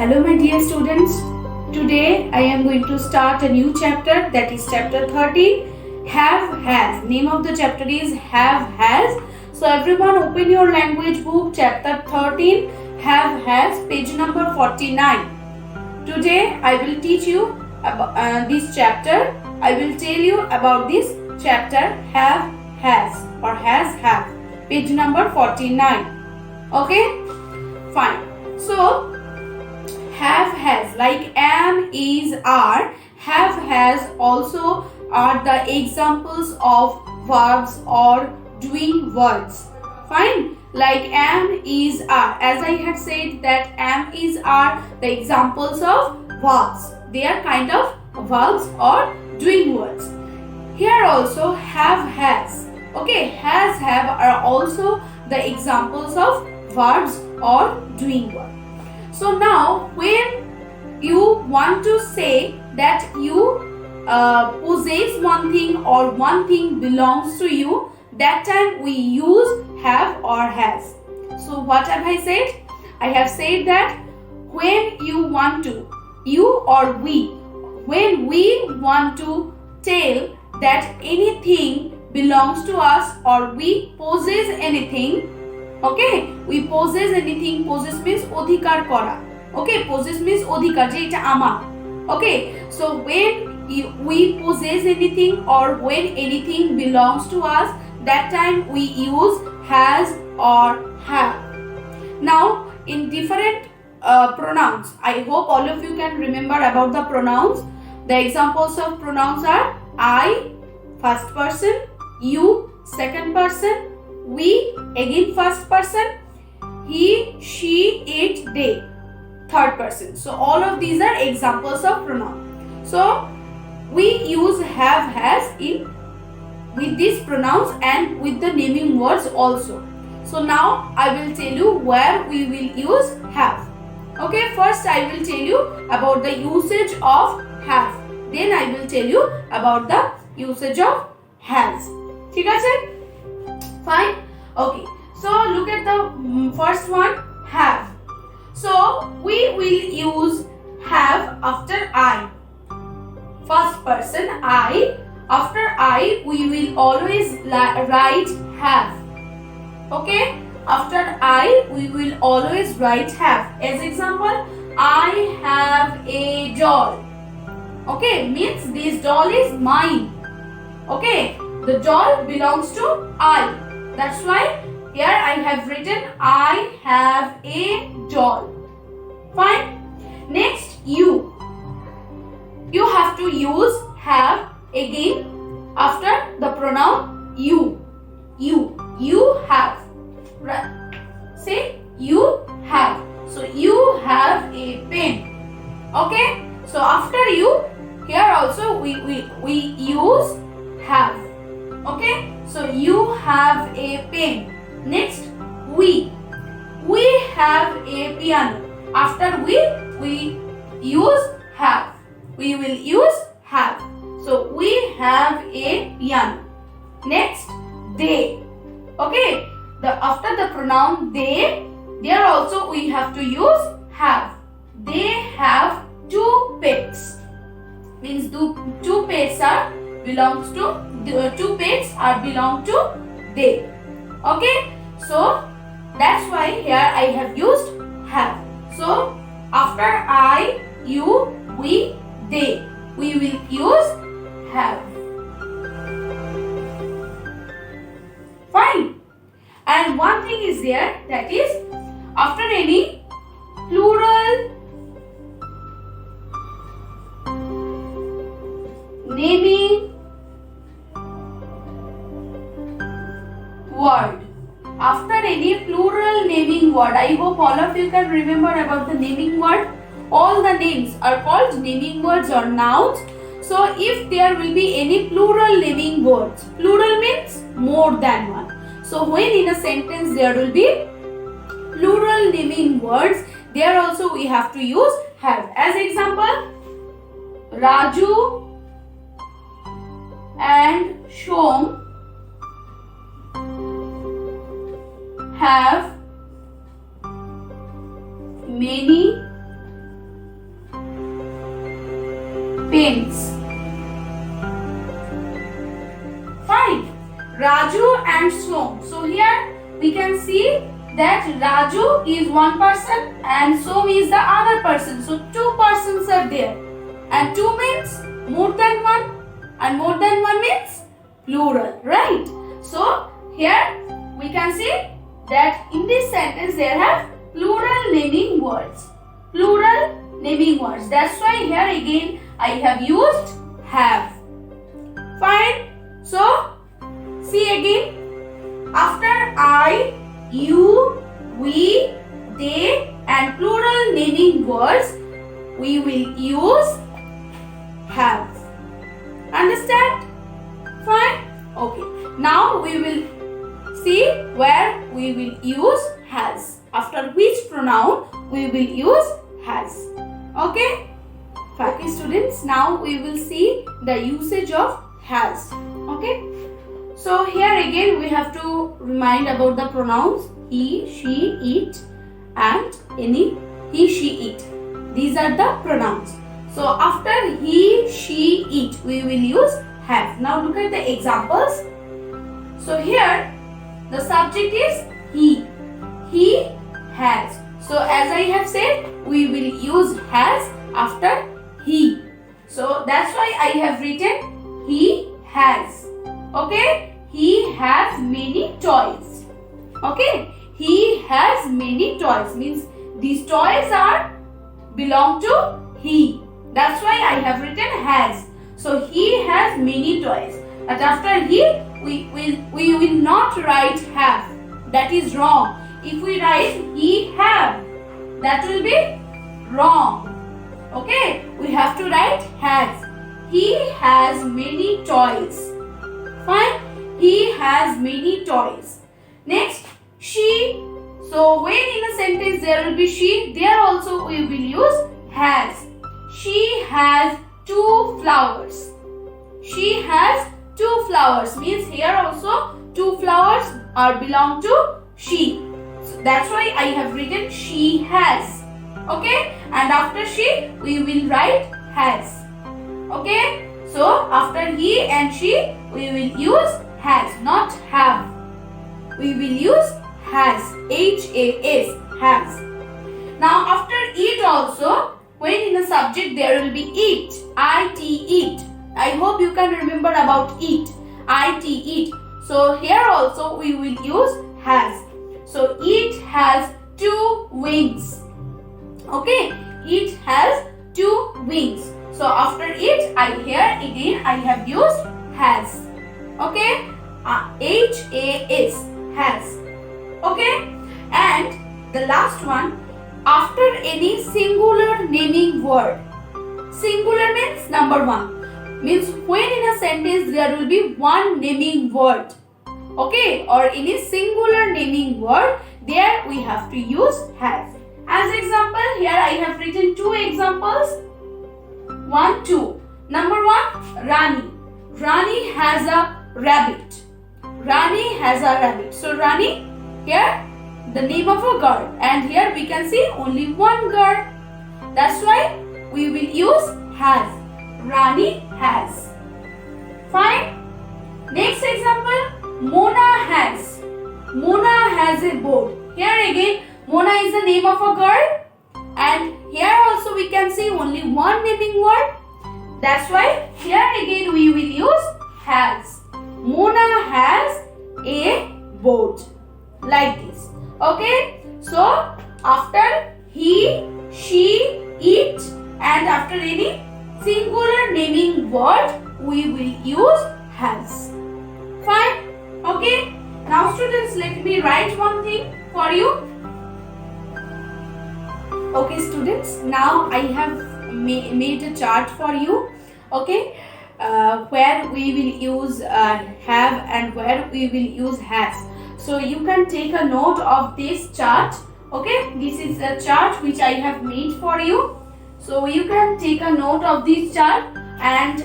Hello my dear students. Today I am going to start a new chapter, that is chapter 13, Have Has. Name of the chapter is Have Has. So everyone open your language book, chapter 13, Have Has, page number 49. Today I will teach you about this chapter. I will tell you about this chapter Have Has or Have, page number 49. Okay, fine. So have has, like am, is, are, have has also are the examples of verbs or doing words. Fine, like am, is, are. As I have said that am, is, are the examples of verbs. They are kind of verbs or doing words. Here also have has. Okay, has, have are also the examples of verbs or doing words. So now when you want to say that you possess one thing or one thing belongs to you, that time we use have or has. So what have I said? I have said that when you want to, you or we, when we want to tell that anything belongs to us or we possess anything, okay, we possess anything. Possess means odhikar kora. Okay, possess means odhikar, je eta amar. Okay, so when we possess anything or when anything belongs to us, that time we use has or have. Now in different pronouns, I hope all of you can remember about the pronouns. The examples of pronouns are I, first person, you, second person, we, again first person, he, she, it, they, third person. So all of these are examples of pronoun. So we use have, has in with these pronouns and with the naming words also. So now I will tell you where we will use have. Okay, first I will tell you about the usage of have. Then I will tell you about the usage of has. ঠিক আছে? Fine. Okay. So look at the first one, have. So we will use have after I. First person I. After I we will always write have. Okay. After I we will always write have. As example, I have a doll. Okay, means this doll is mine. Okay, the doll belongs to I. That's why here I have written I have a doll. Fine. Next, you. You have to use have again after the pronoun you. You have. Right. Say you have. So you have a pen. Okay. So after you, here also we use have. Okay, so you have a pen. Next, we have a piano. After we use have. We will use have. So we have a piano. Next, they. Okay, after the pronoun they, there also we have to use have. They have two pets. Means two pets are belong to they. Okay, so that's why here I have used have. So after I, you, we, they, we will use have. Fine. And one thing is there, that is after any plural naming word. After any plural naming word, I hope all of you can remember about the naming word. All the names are called naming words or nouns. So if there will be any plural naming words, plural means more than one. So when in a sentence there will be plural naming words, there also we have to use have. As example, Raju and Shom have many twins. Fine. Raju and Som. So here we can see that Raju is one person and Som is the other person. So two persons are there. And two means more than one, and more than one means plural, right? So here we can see that in this sentence there have plural naming words. Plural naming words. That's why here again I have used have. Fine. So see again. After I, you, we, they and plural naming words, we will use have. Understand? Fine? Okay. Now we will see where we will use has. After which pronoun we will use has. Okay? Fine. Okay, students. Now we will see the usage of has. Okay? So here again we have to remind about the pronouns he, she, it and any, he, she, it. These are the pronouns. So after he, she, it we will use have. Now look at the examples. So here the subject is he. He has. So as I have said, we will use has after he. So that's why I have written he has. Okay? He has many toys. Okay? He has many toys. Means these toys are belong to he. That's why I have written has. So he has many toys. But after he, we will not write have. That is wrong. If we write he have, that will be wrong. Okay? We have to write has. He has many toys. Fine? He has many toys. Next, she. So when in a sentence there will be she, there also we will use has. She has 2 flowers. She has 2 flowers. Means here also 2 flowers are belong to she. So that's why I have written she has. Okay? And after she, we will write has. Okay? So after he and she, we will use has, not have. We will use has. H-A-S. Has. Now after it also, when in the subject there will be it. I-T, it. I hope you can remember about it. I-T, it. So here also we will use has. So it has 2 wings. Okay? It has 2 wings. So after it, here again I have used has. Okay? H-A-S. Has. Okay? And the last one, after any singular naming word. Singular means number 1. Means when in a sentence there will be one naming word. Okay? Or any singular naming word, there we have to use has. As example, here I have written 2 examples. 1, 2. Number 1, Rani. Rani has a rabbit. Rani has a rabbit. So Rani, here the name of a girl. And here we can see only one girl. That's why we will use has. Rani has. Fine. Next example, Mona has. Mona has a board. Here again, Mona is the name of a girl. And here also we can see only one naming word. That's why here again we will use has. Mona has a boat. Like this. Okay? So after he, she, it and after any singular naming word we will use has. Fine? Okay? Now students, let me write one thing for you. Okay students, now I have made a chart for you. Okay, where we will use have and where we will use has. So you can take a note of this chart. Okay, this is a chart which I have made for you. So you can take a note of this chart, and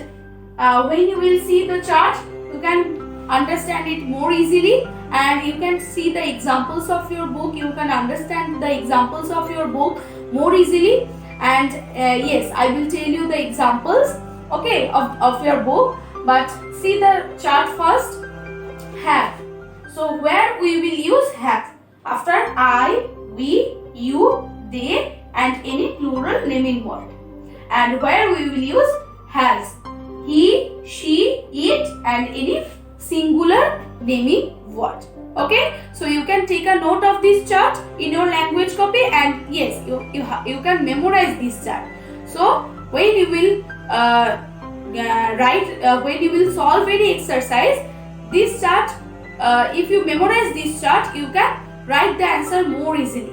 when you will see the chart, you can understand it more easily, and you can see the examples of your book. You can understand the examples of your book more easily. And yes, I will tell you the examples okay, of your book. But see the chart first. Have. So where we will use have? After I, we, you, they and any plural naming word. And where we will use has? He, she, it and any singular naming word. Okay, so you can take a note of this chart in your language copy, and yes, you can memorize this chart. So when you will when you will solve any exercise, this chart, if you memorize this chart, you can write the answer more easily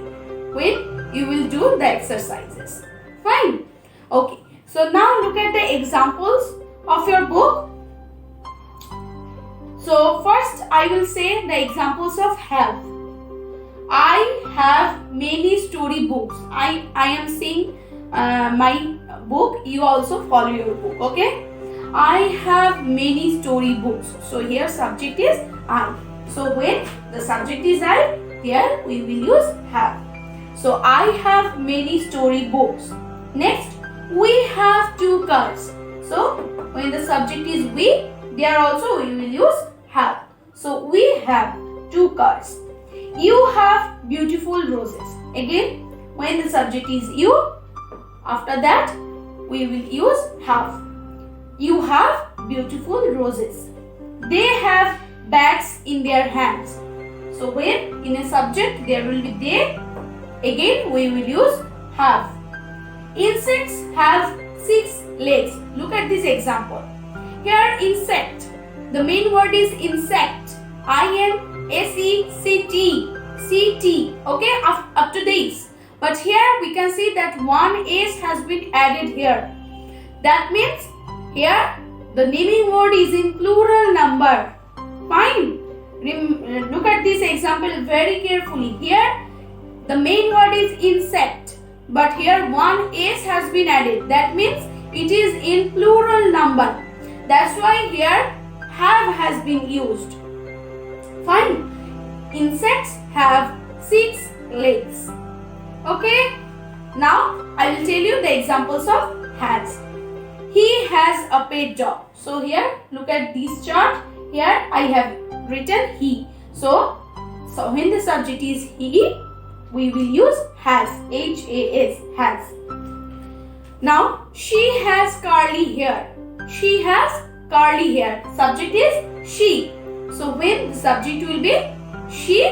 when you will do the exercises. Fine. Okay, so now look at the examples of your book. So first I will say the examples of have. I have many story books. I am saying my book, you also follow your book, okay? I have many story books. So here subject is I. So when the subject is I, here we will use have. So I have many story books. Next, we have 2 cars. So when the subject is we, there also we will use have. So we have 2 cars. You have beautiful roses. Again, when the subject is you, after that we will use have. You have beautiful roses. They have bags in their hands. So when in a subject there will be they, again we will use have. Insects have 6 legs. Look at this example. Here insect, the main word is insect. I-N-S-E-C-T. Okay, up to this. But here we can see that one S has been added here. That means here the naming word is in plural number. Fine. Look at this example very carefully. Here the main word is insect, but here one S has been added. That means it is in plural number. That's why here have has been used. Fine. Insects have 6 legs. Okay. Now I will tell you the examples of has. He has a pet dog. So here look at this chart. Here I have written he. So when the subject is he, we will use has. H-A-S. Has. Now she has curly hair. She has curly hair. Subject is she. So when the subject will be she,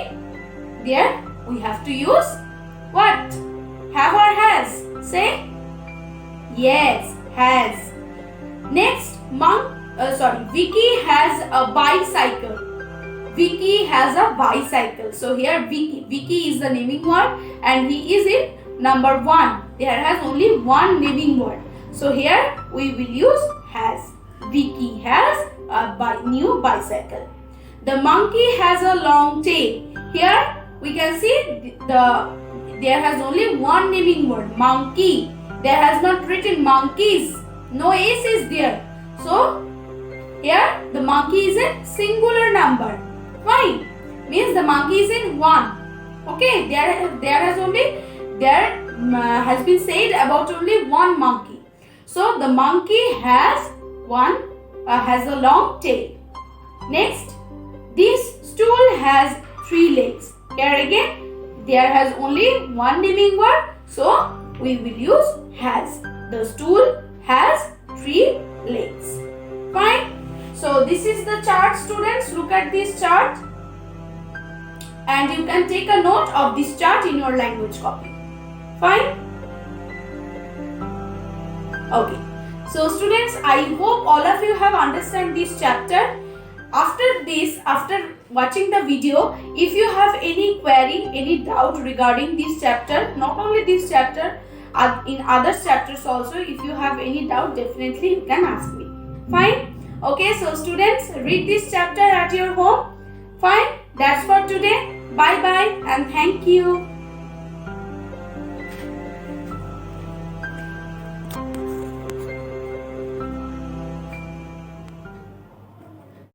there we have to use what? Have or has? Say yes, has. Next, Vicky has a bicycle. Vicky has a bicycle. So here Vicky is the naming word and he is in number 1. There has only one naming word. So here we will use has. Vicky has a new bicycle. The monkey has a long tail. Here we can see there has only one naming word, monkey. There has not written monkeys. No S is there. So here the monkey is in singular number. Fine. Means the monkey is in 1. Okay. There has been said about only one monkey. So the monkey has a long tail. Next, this stool has 3 legs. Here again, there has only one naming word. So we will use has. The stool has 3 legs. Fine. So this is the chart, students. Look at this chart. And you can take a note of this chart in your language copy. Fine. Okay. So students, I hope all of you have understand this chapter. After watching the video, if you have any query, any doubt regarding this chapter, not only this chapter, in other chapters also, if you have any doubt, definitely you can ask me. Fine. Okay, so students, read this chapter at your home. Fine. That's for today. Bye bye and thank you.